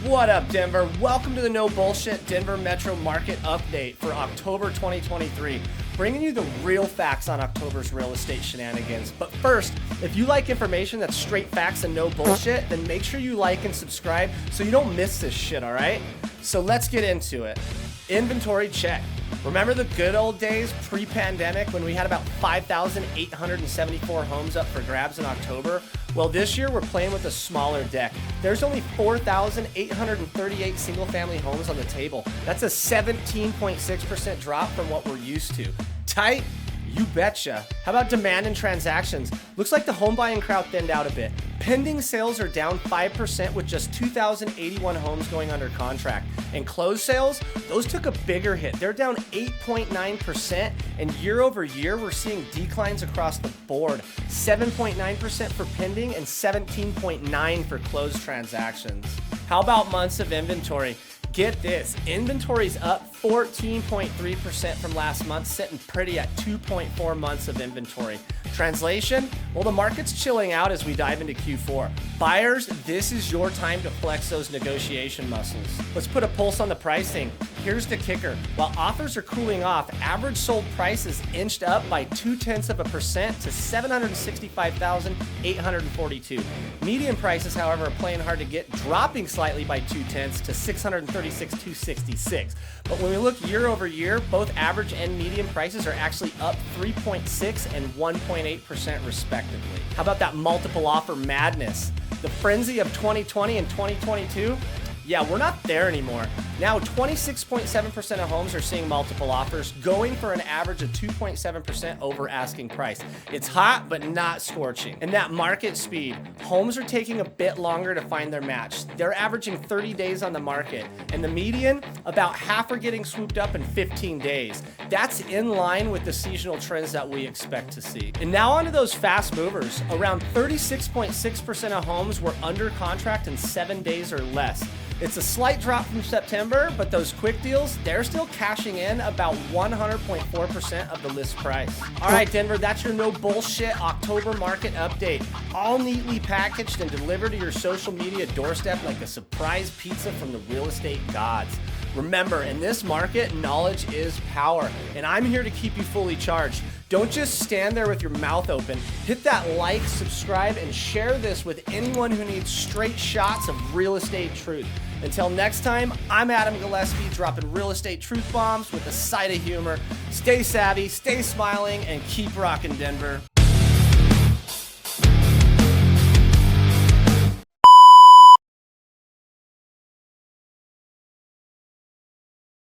What up, Denver? Welcome to the No Bullshit Denver Metro Market Update for October 2023. Bringing you the real facts on October's real estate shenanigans. But first, if you like information that's straight facts and no bullshit, then make sure you like and subscribe so you don't miss this shit, all right? So let's get into it. Inventory check. Remember the good old days pre-pandemic when we had about 5,874 homes up for grabs in October? Well, this year we're playing with a smaller deck. There's only 4,838 single-family homes on the table. That's a 17.6% drop from what we're used to. Tight? You betcha. How about demand and transactions? Looks like the home buying crowd thinned out a bit. Pending sales are down 5% with just 2,081 homes going under contract. And closed sales, those took a bigger hit. They're down 8.9%, and year over year, we're seeing declines across the board. 7.9% for pending and 17.9% for closed transactions. How about months of inventory? Get this, inventory's up 14.3% from last month, sitting pretty at 2.4 months of inventory. Translation? Well, the market's chilling out as we dive into Q4. Buyers, this is your time to flex those negotiation muscles. Let's put a pulse on the pricing. Here's the kicker. While offers are cooling off, average sold prices inched up by 0.2% to $765,842. Median prices, however, are playing hard to get, dropping slightly by 0.2% to $636,266. But when we look year over year, both average and median prices are actually up 3.6% and 1.8% respectively. How about that multiple offer madness? The frenzy of 2020 and 2022? Yeah, we're not there anymore. Now, 26.7% of homes are seeing multiple offers, going for an average of 2.7% over asking price. It's hot, but not scorching. And that market speed, homes are taking a bit longer to find their match. They're averaging 30 days on the market, and the median, about half are getting swooped up in 15 days. That's in line with the seasonal trends that we expect to see. And now onto those fast movers. Around 36.6% of homes were under contract in 7 days or less. It's a slight drop from September, but those quick deals, they're still cashing in about 100.4% of the list price. All right, Denver, that's your no bullshit October market update. All neatly packaged and delivered to your social media doorstep like a surprise pizza from the real estate gods. Remember, in this market, knowledge is power, and I'm here to keep you fully charged. Don't just stand there with your mouth open. Hit that like, subscribe, and share this with anyone who needs straight shots of real estate truth. Until next time, I'm Adam Gillespie, dropping real estate truth bombs with a side of humor. Stay savvy, stay smiling, and keep rocking, Denver.